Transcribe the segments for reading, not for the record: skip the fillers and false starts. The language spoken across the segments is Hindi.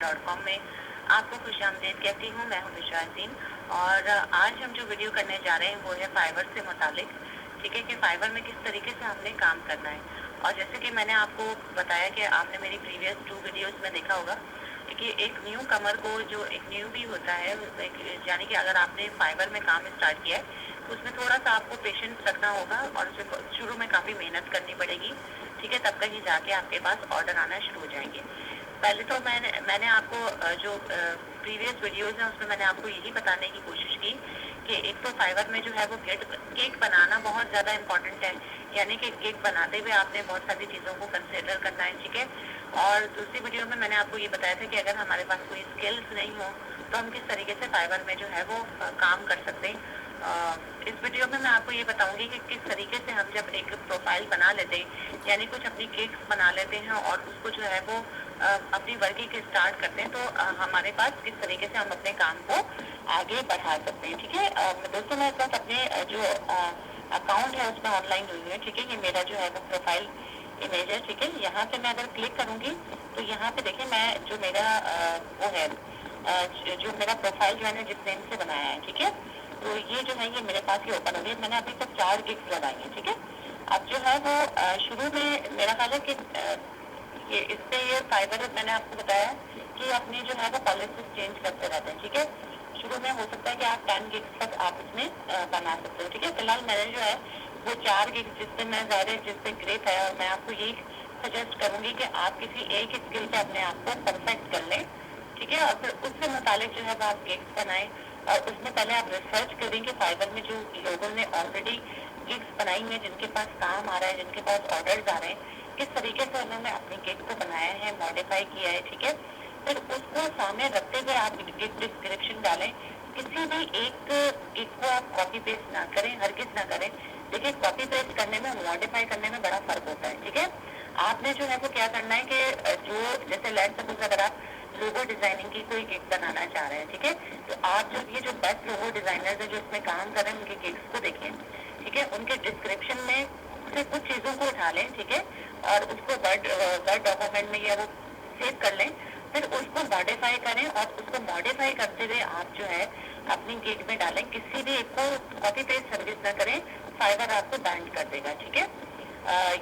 .com में आपको खुशामदीद कहती हूँ। मैं हूँ विश्वासीन और आज हम जो वीडियो करने जा रहे हैं वो है फाइवर से मुतालिक। ठीक है कि फाइवर में किस तरीके से हमने काम करना है। और जैसे कि मैंने आपको बताया कि आपने मेरी प्रीवियस 2 वीडियोस में देखा होगा कि एक न्यू कमर को, जो एक न्यू भी होता है, यानी कि अगर आपने फाइवर में काम स्टार्ट किया है तो उसमें थोड़ा सा आपको पेशेंस रखना होगा और उसमें शुरू में काफ़ी मेहनत करनी पड़ेगी। ठीक है, तब कहीं जाके आपके पास ऑर्डर आना शुरू हो जाएंगे। पहले तो मैंने आपको जो प्रीवियस वीडियोस हैं उसमें मैंने आपको यही बताने की कोशिश की कि एक तो फाइवर में जो है वो केक बनाना बहुत ज़्यादा इम्पॉर्टेंट है। यानी कि केक बनाते हुए आपने बहुत सारी चीज़ों को कंसिडर करना है। ठीक है, और दूसरी वीडियो में मैंने आपको ये बताया था कि अगर हमारे पास कोई स्किल्स नहीं हो तो हम किस तरीके से फाइवर में जो है वो काम कर सकते हैं। इस वीडियो में मैं आपको ये बताऊंगी कि किस तरीके से हम जब एक प्रोफाइल बना लेते हैं, यानी कुछ अपनी केक्स बना लेते हैं और उसको जो है वो अपनी वर्किंग स्टार्ट करते हैं, तो हमारे पास किस तरीके से हम अपने काम को आगे बढ़ा सकते हैं। ठीक है दोस्तों, मैं इस वक्त अपने जो अकाउंट है उसमें ऑनलाइन हुई है। ठीक है, ये मेरा जो है वो प्रोफाइल इमेज है। ठीक है, यहाँ पे मैं अगर क्लिक करूंगी तो यहाँ पे देखिए मैं जो मेरा वो है जो मेरा प्रोफाइल जो है ना जिस नेम से बनाया है। ठीक है, तो ये जो है ये मेरे पास ही ओपन हो गई। मैंने अभी तक 4 गिग्स लगाई हैं। ठीक है, अब जो है वो शुरू में मेरा ख्याल है कि ये फाइबर मैंने आपको बताया कि अपनी जो है वो पॉलिसी चेंज करते रहते हैं। ठीक है, शुरू में हो सकता है कि आप 10 गिग्स तक आप इसमें बना सकते हो। ठीक है, फिलहाल मैंने जो है वो 4 गिग्स जिससे मैं ज़्यादा जिससे ग्रेट है, और मैं आपको यही सजेस्ट करूंगी कि आप किसी एक स्किल से अपने आप को परफेक्ट कर लें। ठीक है, और फिर उससे मुतालिक जो है वो आप गिग्स बनाएं और उसमें पहले आप रिसर्च करें कि फाइबर में जो लोगों ने ऑलरेडी गिग्स बनाई हैं, जिनके पास काम आ रहा है, जिनके पास ऑर्डर्स आ रहे हैं, किस तरीके से उन्होंने अपनी गिग को बनाया है, मॉडिफाई किया है। ठीक है, फिर उसको सामने रखते हुए आप गिग डिस्क्रिप्शन डालें। किसी भी एक गिग को आप कॉपी पेस्ट ना करें, हरगिज ना करें। देखिए, कॉपी पेस्ट करने में, मॉडिफाई करने में बड़ा फर्क होता है। ठीक है, आपने जो है वो क्या करना है कि जो जैसे लेट्स सपोज अगर आप लोगो डिजाइनिंग की कोई गिग बनाना चाह रहे हैं, ठीक है, तो आप जब ये जो बेस्ट लोगो डिजाइनर्स हैं जो इसमें काम कर रहे हैं उनके गिग्स को देखें। ठीक है, उनके डिस्क्रिप्शन में से कुछ चीज़ों को उठा लें। ठीक है, और उसको वर्ड डॉक्यूमेंट में या वो सेव कर लें, फिर उसको मॉडिफाई करें और उसको मॉडिफाई करते हुए आप जो है अपनी गिग में डालें। किसी भी एक को कॉपी पेस्ट सर्विस ना करें, फाइवर आपको बैंड कर देगा। ठीक है,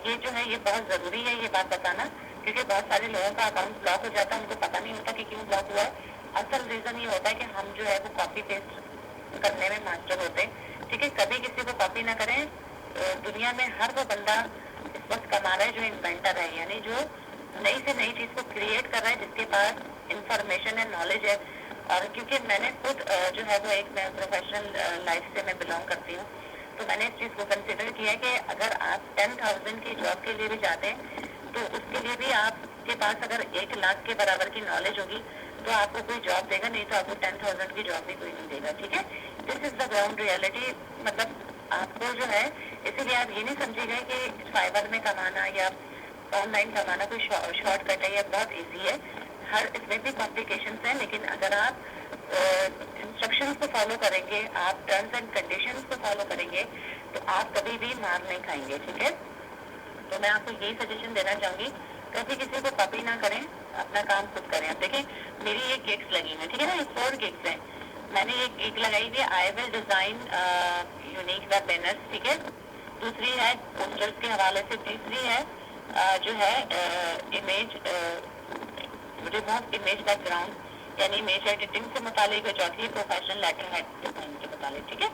ये जो है ये बहुत ज़रूरी है ये बात बताना, क्योंकि बहुत सारे लोगों का अकाउंट ब्लॉक हो जाता है, उनको पता नहीं होता कि क्यों ब्लॉक हुआ है। असल रीज़न ये होता है कि हम जो है वो कॉपी पेस्ट करने में मास्टर होते हैं। ठीक है, कभी किसी को कॉपी ना करें। दुनिया में हर वो बंदा इस वक्त कमा रहा है जो इन्वेंटर है, यानी जो नई से नई चीज़ को क्रिएट कर रहा है, जिसके पास इंफॉर्मेशन है, नॉलेज है। और क्योंकि मैंने खुद जो है वो एक मैं प्रोफेशनल लाइफ से मैं बिलोंग करती हूँ, तो मैंने इस चीज़ को कंसिडर किया कि अगर आप 10,000 की जॉब के लिए भी जाते हैं तो उसके लिए भी आपके पास अगर 1 लाख के बराबर की नॉलेज होगी तो आपको कोई जॉब देगा, नहीं तो आपको 10,000 की जॉब भी कोई नहीं देगा। ठीक है, this is the ground reality. मतलब आपको जो है, इसीलिए आप ये नहीं समझिएगा कि फाइबर में कमाना या ऑनलाइन कमाना कोई शॉर्टकट है या बहुत ईजी है। हर इसमें भी कॉम्प्लिकेशंस हैं, लेकिन अगर आप इंस्ट्रक्शंस को फॉलो करेंगे, आप टर्म्स एंड कंडीशंस को फॉलो करेंगे, तो आप कभी भी मार नहीं खाएंगे। ठीक है, तो मैं आपको यही सजेशन देना चाहूँगी, कभी किसी को कॉपी ना करें, अपना काम खुद करें। अब देखिए मेरी ये गिग्स लगी हैं। ठीक है ना, ये 4 गिग्स हैं। मैंने एक गिग लगाई हुई है, I will design unique web banners. ठीक है, दूसरी है पोस्टर्स के हवाले से, तीसरी है जो है इमेज रिमूव इमेज बैकग्राउंड यानी इमेज एडिटिंग से मुतालिक है, चौथी प्रोफेशनल लेटर हेड डिजाइन के मुतालिक। ठीक है,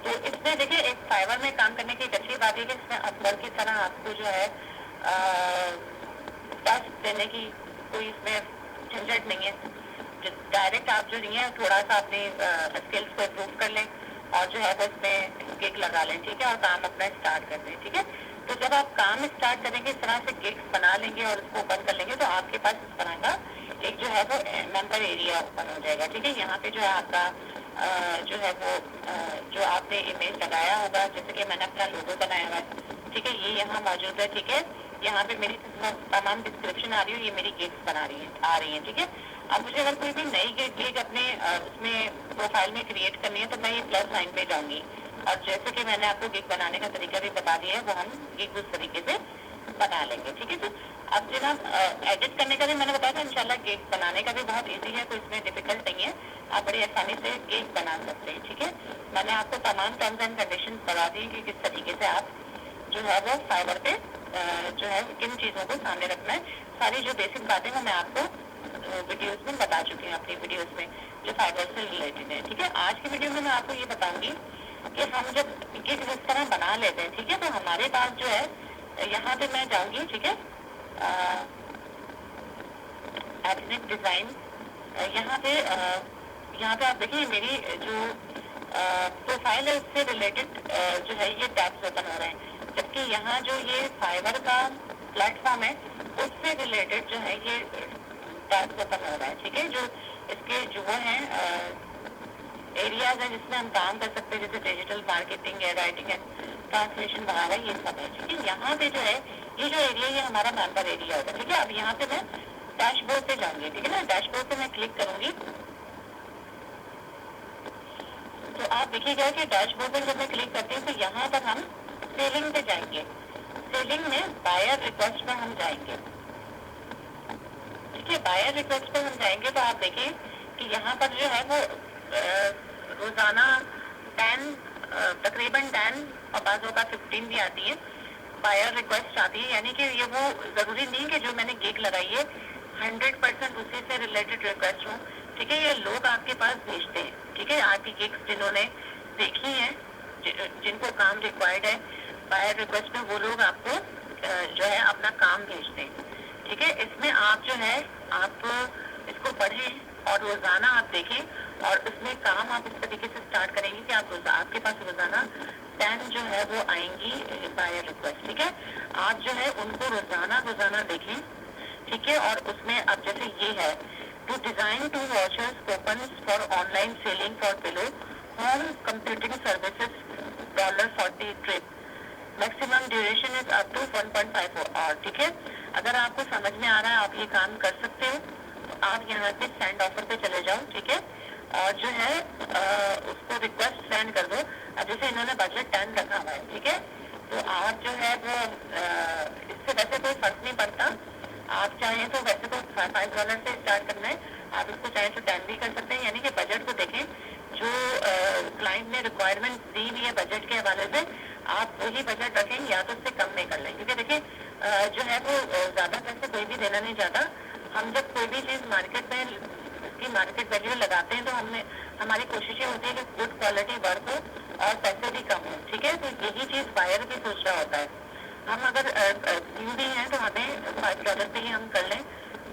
तो इसमें देखिए एक फाइवर में काम करने की एक अच्छी बात है कि इसमें अपवर्क की तरह आपको जो है टास्क देने की कोई इसमें झंझट नहीं है। डायरेक्ट आप जो नहीं है थोड़ा सा अपने स्किल्स को इम्प्रूव कर लें और जो है वो इसमें गिग लगा लें। ठीक है, और काम अपना स्टार्ट कर दें। ठीक है, तो जब आप काम स्टार्ट करेंगे, इस तरह से गिग्स बना लेंगे और उसको ओपन कर लेंगे, तो आपके पास इस तरह का एक जो है वो मेंबर एरिया ओपन हो जाएगा। ठीक है, यहाँ पे जो है आपका जो है वो जो आपने इमेज लगाया होगा, जैसे कि मैंने अपना लोगो बनाया हुआ है। ठीक है, ये यहाँ मौजूद है। ठीक है, यहाँ पे मेरी तमाम डिस्क्रिप्शन आ रही है, ये मेरी गिग्स आ रही है। ठीक है, अब मुझे अगर कोई भी नई गिग अपने उसमें प्रोफाइल में क्रिएट करनी है तो मैं ये प्लस साइन पे जाऊंगी, और जैसे कि मैंने आपको गिग बनाने का तरीका भी बता दिया है, वो हम गिग उस तरीके से बना लेंगे। ठीक है, तो अब जनाब एडिट करने का भी मैंने बताया था, इंशाल्लाह केक बनाने का भी बहुत इजी है, तो इसमें डिफिकल्ट नहीं है, आप बड़ी आसानी से केक बना सकते हैं। ठीक है, मैंने आपको तमाम टर्म्स एंड कंडीशन बता दी कि किस तरीके से आप जो है वो फाइवर पे जो है किन चीज़ों को सामने रखना है। सारी जो बेसिक बातें वो मैं आपको वीडियोस में बता चुकी हूँ, अपनी वीडियोस में जो फाइबर से रिलेटेड है। ठीक है, आज की वीडियो में मैं आपको ये बताऊंगी कि हम जब केक इस तरह बना लेते हैं, ठीक है, तो हमारे पास जो है यहाँ पे मैं जाऊंगी, ठीक है, एथनिक डिज़ाइन, यहाँ पे आप देखिए मेरी जो प्रोफाइल है उससे रिलेटेड जो है ये टैब्स ओपन हो रहे हैं, जबकि यहाँ जो ये फाइबर का प्लेटफॉर्म है उससे रिलेटेड जो है ये टैब्स ओपन हो रहा है। ठीक है, जो इसके जो वो हैं एरियाज हैं जिसमें हम काम कर सकते हैं, जैसे डिजिटल मार्केटिंग है, राइटिंग एंड ट्रांसलेशन वगैरह, ये सब है। ठीक है, यहाँ पे जो है ये जो एरिया ये हमारा मेंबर एरिया होगा। ठीक है, अब यहाँ पे मैं डैशबोर्ड पे जाऊंगी, ठीक है ना, डैशबोर्ड पे मैं क्लिक करूंगी तो आप देखिएगा कि डैशबोर्ड पर जब मैं क्लिक करती हूँ तो यहाँ पर हम सेलिंग पे जाएंगे, सेलिंग में बायर रिक्वेस्ट पर हम जाएंगे। ठीक है, बायर रिक्वेस्ट पर हम जाएंगे तो आप देखिए कि यहाँ पर जो है वो रोजाना 10 तकरीबन 10 और बाज़ों का 15 भी आती है बायर रिक्वेस्ट आती है, यानी कि ये वो जरूरी नहीं कि जो मैंने गिग लगाई है 100% उसी से रिलेटेड रिक्वेस्ट हो। ठीक है, ये लोग आपके पास भेजते हैं। ठीक है, आपकी गिग्स जिन्होंने देखी है, जिनको काम रिक्वायर्ड है बायर रिक्वेस्ट में, वो लोग आपको जो है अपना काम भेजते हैं। ठीक है, इसमें आप जो है आप इसको पढ़ें और रोजाना आप देखें और उसमें काम आप इस तरीके से स्टार्ट करेंगे कि आपके पास रोजाना 10 जो है वो आएंगी बायर रिक्वेस्ट। ठीक है, आप जो है उनको रोजाना देखें। ठीक है, और उसमें अब जैसे ये है to design 2 watchers coupons for online selling for below home computing services $40 trip, maximum duration is up to 1.54 hour. ठीक है, अगर आपको समझ में आ रहा है आप ये काम कर सकते हो तो आप यहाँ पे सेंड ऑफर पे चले जाओ। ठीक है, और जो है उसको रिक्वेस्ट सेंड कर दो। अब जैसे इन्होंने बजट 10 रखा हुआ है, ठीक है, तो आप जो है वो इससे वैसे कोई फर्क नहीं पड़ता, आप चाहें तो वैसे तो $5 से स्टार्ट करना है, आप इसको चाहें तो 10 भी कर सकते हैं। यानी कि बजट को देखें, जो क्लाइंट ने रिक्वायरमेंट दी हुई है बजट के हवाले से, आप वही बजट रखें या तो उससे कम में कर लें, क्योंकि देखिए जो है वो ज़्यादा पैसे कोई भी देना नहीं चाहता। हम जब कोई भी चीज़ मार्केट में इसकी मार्केट वैल्यू लगाते हैं तो हमारी कोशिश ये होती है कि गुड क्वालिटी वर्क हो और पैसे भी कम हो। ठीक है, तो यही चीज़ बायर भी सोच रहा होता है। हम अगर न्यू भी हैं तो हमें $5 पे ही हम कर लें,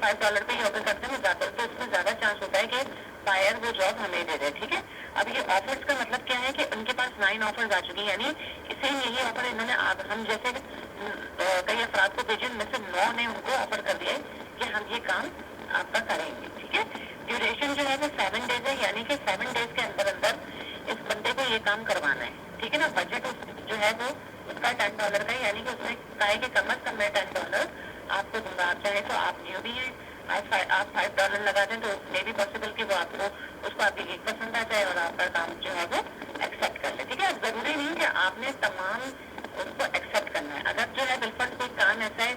$5 पे ही ऑफर करते हैं ज़्यादा, तो इसमें ज़्यादा चांस होता है कि बायर वो जॉब हमें दे दे। ठीक है, अब ये ऑफर्स का मतलब क्या है कि उनके पास 9 ऑफर्स आ चुकी हैं, यानी इसे यही ऑफर इन्होंने हम जैसे कई अफराद को भेजे, उनमें से 9 ने उनको ऑफर कर दिया है कि हम ये काम आपका करेंगे। ठीक है, ड्यूरेशन जो है वो 7 डेज है, यानी कि 7 डेज के अंदर अंदर इस बंदे को ये काम करवाना है। ठीक है ना, बजट जो है वो उसका $10 का है, यानी कि उसने कहा है कि कम अज कम मैं $10 आपको दूंगा। आप चाहे तो आप न्यू भी हैं, आप $5 लगा दें तो मे भी पॉसिबल कि वो उसको आपकी गिग पसंद आ जाए और आपका काम जो है वो एक्सेप्ट कर ले। ठीक है, जरूरी नहीं कि आपने तमाम उसको एक्सेप्ट करना है। अगर जो है बिल्कुल कोई काम ऐसा है,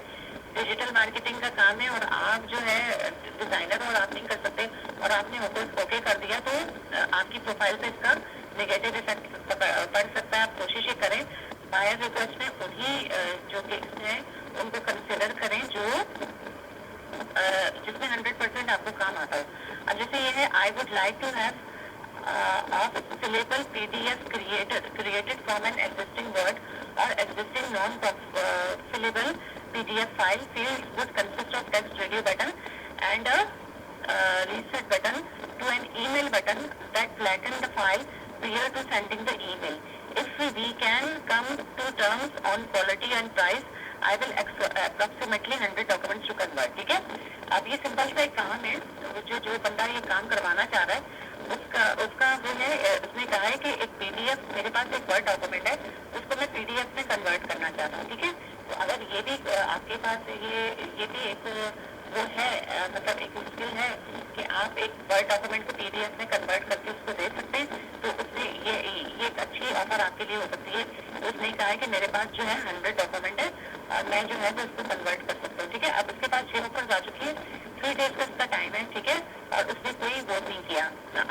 डिजिटल मार्केटिंग का काम है और आप जो है डिजाइनर और आप नहीं कर सकते और आपने ओके कर दिया, तो आपकी प्रोफाइल पे इसका नेगेटिव इफेक्ट पड़ सकता है। आप कोशिश ये करें बायर रिक्वेस्ट में उन्हीं जो गिग्स हैं उनको कंसिडर करें जो जिसमें 100% आपको काम आता हो। अब जैसे ये है, I would like to have of syllable PDF created from an existing Word or existing non-syllable PDF file. Fields would consist of text review button and a reset button to an email button that flatten the file prior to sending the email. If we can come to terms on quality and price, I will approximately 100 documents to convert. ठीक है, अब ये सिंपल सा एक काम है, जो बंदा ये काम करवाना चाह रहा है उसका जो है उसने कहा है कि एक PDF, मेरे पास एक वर्ड डॉक्यूमेंट है उसको मैं PDF में कन्वर्ट करना चाहता हूँ। ठीक है, तो अगर ये भी आपके पास ये भी एक वो है, मतलब एक स्किल है कि आप एक वर्ड डॉक्यूमेंट को PDF में कन्वर्ट करके उसको दे सकते हैं, तो उसने ये एक अच्छी ऑफर आपके लिए हो सकती है। उसने कहा है कि मेरे पास जो है 100 डॉक्यूमेंट है और मैं जो है तो उसको कन्वर्ट कर सकता हूँ। ठीक है, अब इसने कोई वो नहीं किया,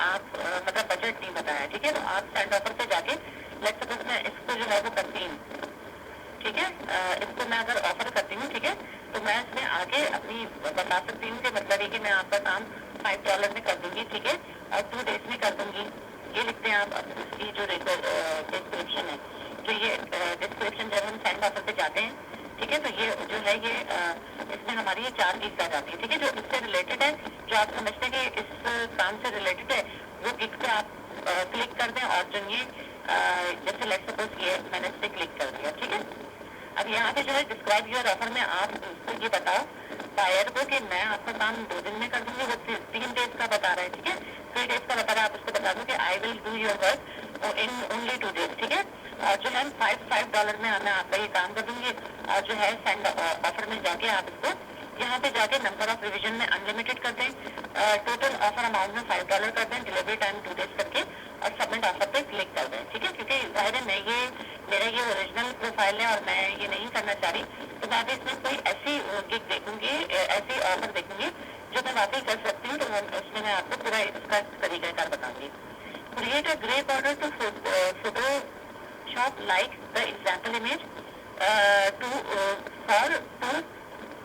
आप मतलब बजट नहीं बताया, ठीक है। तो आप सेंड ऑफर पे जाके लेट्स सपोज मैं इसको जो है वो करती हूँ, ठीक है, इसको मैं अगर ऑफर करती हूँ, ठीक है, तो मैं इसमें आगे अपनी बता सकती हूँ कि मतलब ये कि मैं आपका काम $5 में कर दूंगी, ठीक है, और 2 डेज में कर दूंगी। ये लिखते हैं आप इसकी जो डिस्क्रिप्शन है, जो ये डिस्क्रिप्शन जब हम सेंड ऑफर पे जाते हैं, ठीक है, तो ये जो है ये इसमें हमारी ये 4 गिग्स आ जाती है, ठीक है, जो इससे रिलेटेड है, जो आप समझते हैं कि इस काम से रिलेटेड है, वो गिग पे आप क्लिक कर दें और जो ये जैसे लेट्स सपोज ये मैंने इस पर क्लिक कर दिया, ठीक है। अब यहाँ पे जो है डिस्क्राइब योर ऑफर में आप उसको ये बताओ बायर को कि मैं आपका काम 2 दिन में कर दूंगी, वो 3 डेज का बता रहा है, ठीक है, 3 डेज का बता रहा है, आप उसको बता दो कि I will do your work in only 2 days, ठीक है, और जो है $5 में मैं आपका ये काम कर दूंगी, और जो है सेंड ऑफर में जाके आप इसको यहाँ पे जाके नंबर ऑफ रिविजन में अनलिमिटेड कर दें, टोटल ऑफर अमाउंट में $5 कर दें, डिलीवरी टाइम 2 डेज करके, और सबमिट ऑफर पे क्लिक कर दें, ठीक है, क्योंकि जाहिर है मैं ये मेरा ये ओरिजिनल प्रोफाइल है और मैं ये नहीं करना चाह रही, तो मैं भी इसमें कोई ऐसी गिग देखूंगी, ऐसी ऑफर देखूंगी जो मैं वाकई कर सकती हूँ, तो उसमें मैं आपको पूरा इसका तरीकाकार बताऊंगी। Create a grey border to Photoshop like the example image to for to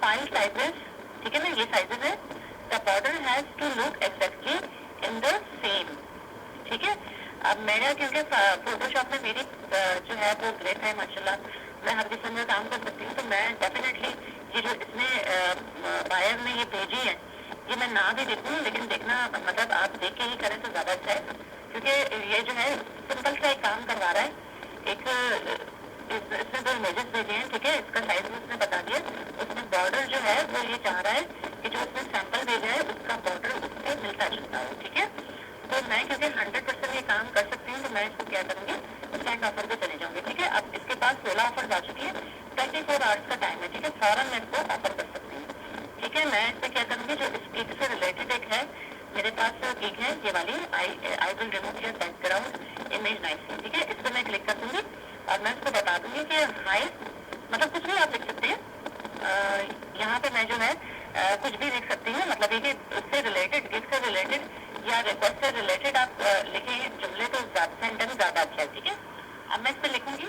5 sizes, ठीक है ना, ये साइजेस है, the border has to look exactly in the same, ठीक है। अब मेरा क्योंकि फोटोशॉप में मेरी जो है वो ग्रेट है माशाल्लाह, मैं हर किस्म में काम कर सकती हूँ, तो मैं डेफिनेटली ये जो इसमें बायर ने ये भेजी है, ये मैं ना भी देखूँ, लेकिन देखना मतलब आप देख के ही करें तो ज़्यादा अच्छा है, क्योंकि ये जो है सिंपल सा एक काम करवा रहा है। एक इसने 2 इमेजेस भेजे हैं, ठीक है, इसका साइज भी उसने बता दिया, उसमें बॉर्डर जो है वो ये चाह रहा है कि जो उसने सैंपल भेजा है उसका बॉर्डर उससे मिलता जुलता हो, ठीक है। तो मैं क्योंकि 100% ये काम कर सकती हूँ, तो मैं इसको क्या करूँगी, सेंड ऑफर पे चले जाऊँगी, ठीक है। अब इसके पास 16 ऑफर आ चुकी है, 24 आवर्स का टाइम है, ठीक है, फौरन मैं इसको ऑफर कर सकती हूँ, ठीक है। मैं इससे क्या करूँगी, जो इस गिग से रिलेटेड एक है मेरे पास गिग है ये वाली, I will remove your background image nicely, ठीक है, इस पर मैं क्लिक कर दूँगी और मैं इसको बता दूँगी कि हाय, मतलब कुछ भी आप लिख सकते हैं, यहाँ पे मैं जो है कुछ भी लिख सकती हूँ, मतलब ये कि उससे रिलेटेड, गिग से रिलेटेड या रिक्वेस्ट से रिलेटेड आप लिखें जुमले, तो सेंटेंस ज़्यादा अच्छा है, ठीक है। अब मैं इस पर लिखूंगी,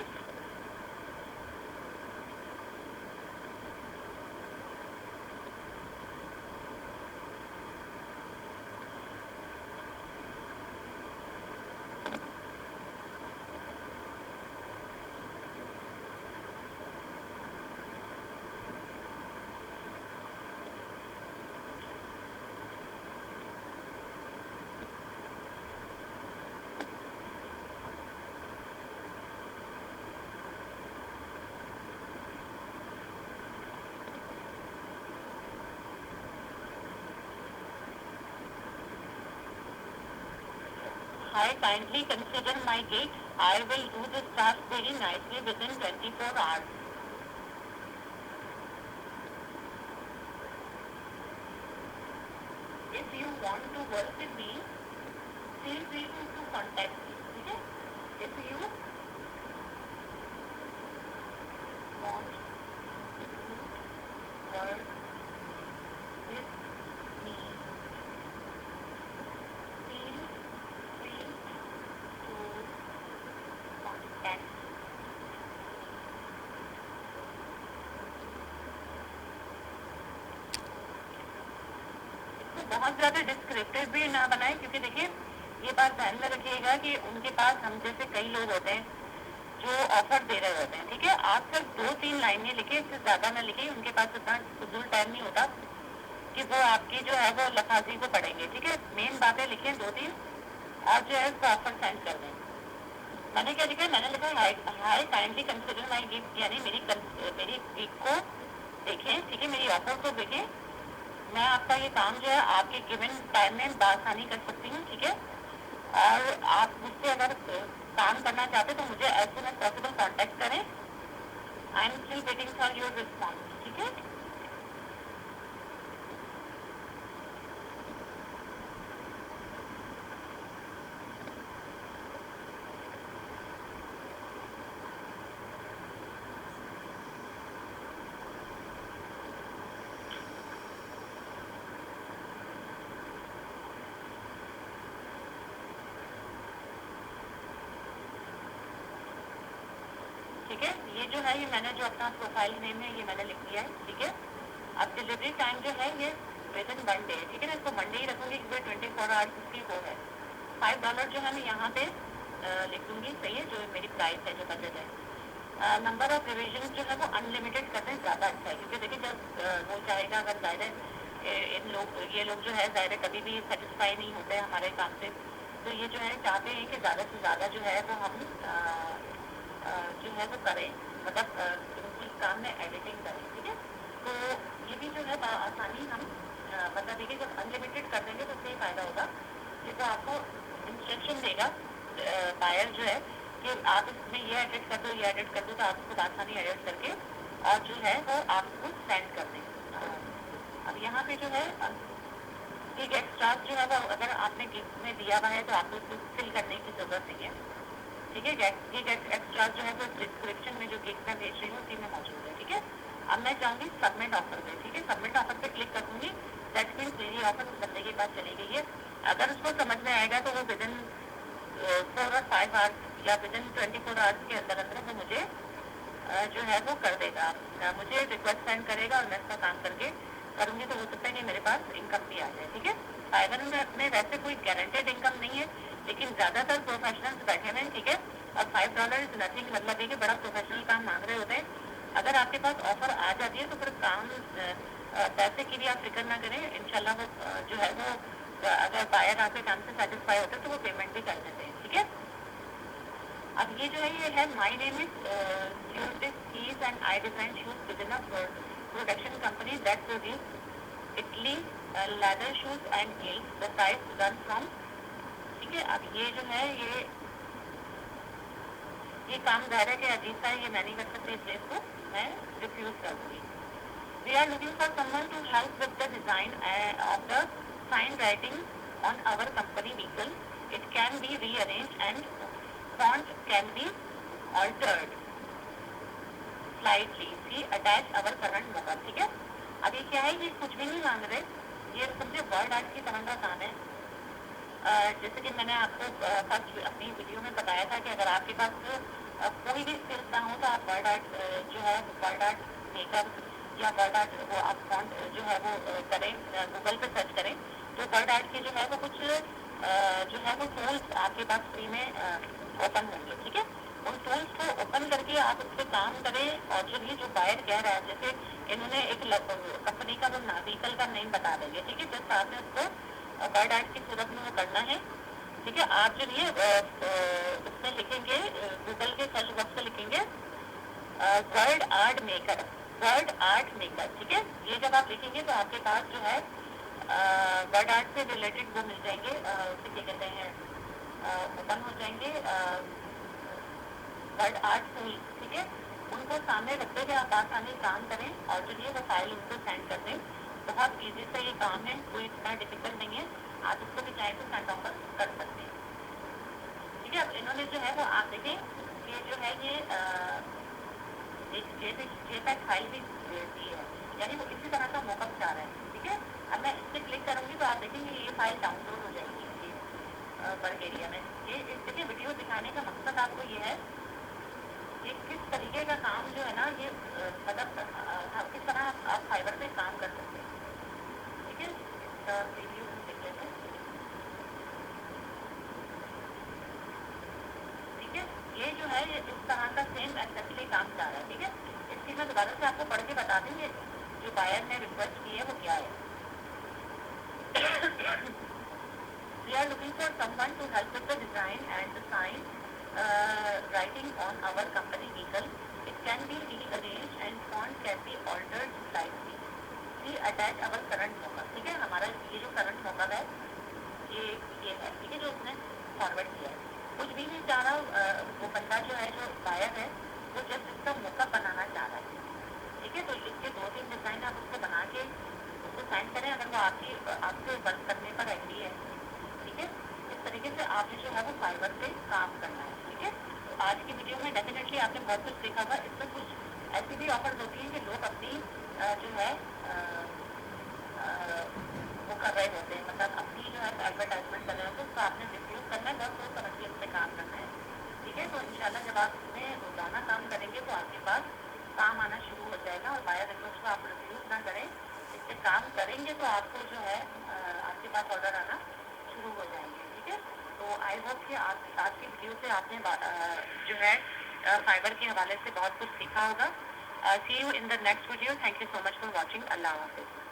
I kindly consider my gig. I will do this task very nicely within 24 hours. If you want to work with me, feel free to contact me. Okay? If you want to work with me, feel free to contact. इसको बहुत ज़्यादा डिस्क्रिप्टिव भी ना बनाए, क्योंकि देखिए ये बात ध्यान में रखिएगा कि उनके पास हम जैसे कई लोग होते हैं जो ऑफर दे रहे होते हैं, ठीक है। आप सिर्फ 2-3 लाइनें लिखे, इससे ज़्यादा ना लिखे, उनके पास इतना फजूल टाइम नहीं होता कि वो आपकी जो है वो लफाजी को पढ़ेंगे, ठीक है। मेन बातें लिखें 2-3 और जो है उसको ऑफर सेंड कर दें। मैंने क्या लिखा है, मैंने लिखा high kindly consider my gift, यानी मेरी गिफ्ट को देखें, ठीक है, मेरी ऑफर को देखें, मैं आपका ये काम जो है आपके गिवन टाइम में बआसानी कर सकती हूँ, ठीक है। और आप मुझसे अगर काम करना चाहते तो मुझे as soon as possible contact करें। I am still waiting for your response, ठीक है। ये जो है ये मैंने जो अपना प्रोफाइल नेम है ये मैंने लिख दिया है, ठीक है। अब डिलीवरी टाइम जो है ये विद इन 1 डे, ठीक है ना, इसको मंडे ही रखूँगी क्योंकि 24 आवर्स की वो है। $5 जो है मैं यहाँ पे लिख दूँगी, सही है, जो मेरी प्राइस है, जो बजट है। नंबर ऑफ रिविजन जो है वो अनलिमिटेड कर दें, ज़्यादा अच्छा है, क्योंकि देखिए जब वो चाहेगा, अगर ज़्यादा ये लोग जो है ज़ाहिर कभी भी सेटिस्फाई नहीं होते हमारे काम से, तो ये जो है चाहते हैं कि ज़्यादा से ज़्यादा जो है वो हम जो है वो करें, मतलब उस काम में एडिटिंग करें, ठीक है। तो ये भी जो है आसानी हम मतलब देखिए जब अनलिमिटेड कर देंगे तो उससे ही फ़ायदा होगा कि वो आपको इंस्ट्रक्शन देगा बायर जो है कि आप इसमें ये एडिट कर दो, ये एडिट कर दो, तो आप खुद आसानी एडिट करके और जो है वो आपको सेंड कर दें। अब यहाँ पे जो है गिग एक्स्ट्रास जो है वो अगर आपने गिग में दिया हुआ है तो आपको उसको फिल करने की ज़रूरत नहीं है, ठीक है। गिग एक्स्ट्रास जो है वो डिस्क्रिप्शन में जो गिग मैं भेज रही हूँ उसी में मौजूद है, ठीक है। अब मैं चाहूँगी सबमिट ऑफर पे, ठीक है, सबमिट ऑफर पे क्लिक कर दूँगी। दैट मीन्स मेरी ऑफर उस बंदे के पास चली गई है। अगर उसको समझ में आएगा तो वो विद इन 4 और 5 आवर्स या विद इन 24 आवर्स के अंदर अंदर वो मुझे जो है वो कर देगा, मुझे रिक्वेस्ट सेंड करेगा और मैं इसका काम करके करूँगी, तो हो सकता है कि मेरे पास इनकम भी आ जाए, ठीक है। फाइवर में वैसे कोई गारंटेड इनकम नहीं है, लेकिन ज़्यादातर प्रोफेशनल्स बैठे हुए हैं, ठीक है। और $5 इज नथिंग, मतलब है कि बड़ा प्रोफेशनल काम मांग रहे होते हैं। अगर आपके पास ऑफर आ जाती है तो फिर काम पैसे की भी आप फिक्र ना करें, इंशाल्लाह वो जो है वो अगर बायर आपके काम से सेटिस्फाई होते हैं तो वो पेमेंट भी कर देते हैं, ठीक है। अब ये जो है ये है my name is keys and I design shoes with in a production company that produce Italy leather shoes and heels, the price run from, ठीक है। अब ये जो है ये काम ज़ाहिर है कि अजीब सा है, ये मैं नहीं कर सकती, इसलिए इसको मैं रिफ्यूज़ कर दूँगी। We are looking for someone to help with the design of the sign writing on our company vehicle. It can be rearranged and font can be altered slightly. See attach our current mobile, ठीक है। अब ये क्या है, ये कुछ भी नहीं मांग रहे, ये समझे वर्ड आर्ट की तरह का काम है। जैसे कि मैंने आपको फर्स्ट अपनी वीडियो में बताया था कि अगर आपके पास कोई भी स्किल्स ना हो तो आप वर्ड आर्ट जो है वर्ड आर्ट मेकर या वर्ड आर्ट वो आप फॉन्ट जो है वो करें, गूगल पे सर्च करें तो वर्ड आर्ट के जो है वो कुछ जो है वो टूल्स आपके पास फ्री में ओपन होंगे, ठीक है। उन टूल्स को ओपन करके आप उस पर काम करें और जो ये जो बायर कह रहा है, जैसे इन्होंने एक कंपनी का वो व्हीकल का नेम बता देंगे, ठीक है, जस्ट आपने उसको वर्ड आर्ट की सूरत में वो करना है, ठीक है। आप जो ये उसमें लिखेंगे गूगल के सर्च बॉक्स में लिखेंगे word art maker, word art maker, ठीक है। ये जब आप लिखेंगे तो आपके पास जो है वर्ड आर्ट से रिलेटेड वो मिल जाएंगे, उसे क्या कहते हैं, ओपन हो जाएंगे वर्ड आर्ट टूल, ठीक है। उनको सामने रखते हुए आप आसानी काम करें और जो ये वो फाइल उनको सेंड कर दें। बहुत ईजी से ये काम है, कोई इतना डिफिकल्ट नहीं है, आप इसको भी चाहें तो सेंड ऑफर कर सकते हैं, ठीक है। अब इन्होंने जो है वो आप देखें ये जो है ये एक JPEG फाइल भी दी है, यानी वो इसी तरह का मॉकअप चाह रहा है, ठीक है। अब मैं इस पर क्लिक करूँगी तो आप देखेंगे ये फाइल डाउनलोड हो जाएगी वर्क एरिया में। ये देखिए वीडियो दिखाने का मकसद आपको ये है कि किस तरीके का काम जो है ना ये मतलब किस तरह आप फाइबर पे काम कर सकते हैं, ठीक है। इसका रिव्यू हम देख लेते हैं, ठीक है। ये जो है ये इस तरह का सेम एक्जेक्टली काम चाह रहा है, ठीक है। इसकी मैं दोबारा से आपको पढ़ के बता देंगे जो बायर ने रिक्वेस्ट की है वो क्या है। We are looking for someone to help with the design and the sign writing on our company vehicle. It can be rearranged and font can be altered slightly. We attach our current mobile, ठीक है। हमारा ये जो करंट मॉकअप है ये है, ठीक है, जो उसने फॉरवर्ड किया है। कुछ भी नहीं चाह रहा, वो बंदा जो है जो बायर है वो जस्ट इसका मॉकअप बनाना चाह रहा है, ठीक है। तो इसके 2-3 डिज़ाइन आप उसको बना के उसको सेंड करें अगर वो आपसे वर्क करने पर एग्री है, ठीक है। इस तरीके से आपने जो है वो फाइबर पे काम करना है, ठीक है। तो आज की वीडियो में डेफिनेटली आपने बहुत कुछ सीखा था। इसमें कुछ ऐसी भी ऑफर्स होती हैं कि लोग अपनी जो है वो कर रहे होते हैं, मतलब अपनी जो है एडवर्टाइजमेंट कर रहे होते हैं, उसको आपने रिफ्यूज़ करना है, बस वो समझ के उस पर काम करना है, ठीक है। तो इंशाल्लाह जब आप इसमें रोज़ाना काम करेंगे तो आपके बाद काम आना शुरू हो जाएगा और बायर रिक्वेस्ट को आप रिव्यूज ना करें, इस पे काम करेंगे तो आपको जो है आपके पास ऑर्डर आना शुरू हो जाएंगे। ठीक है, तो आई होप कि आज की वीडियो से आपने जो है फाइबर के हवाले से बहुत कुछ सीखा होगा। See you in the next video. Thank you so much for watching. अल्लाह हाफिज़।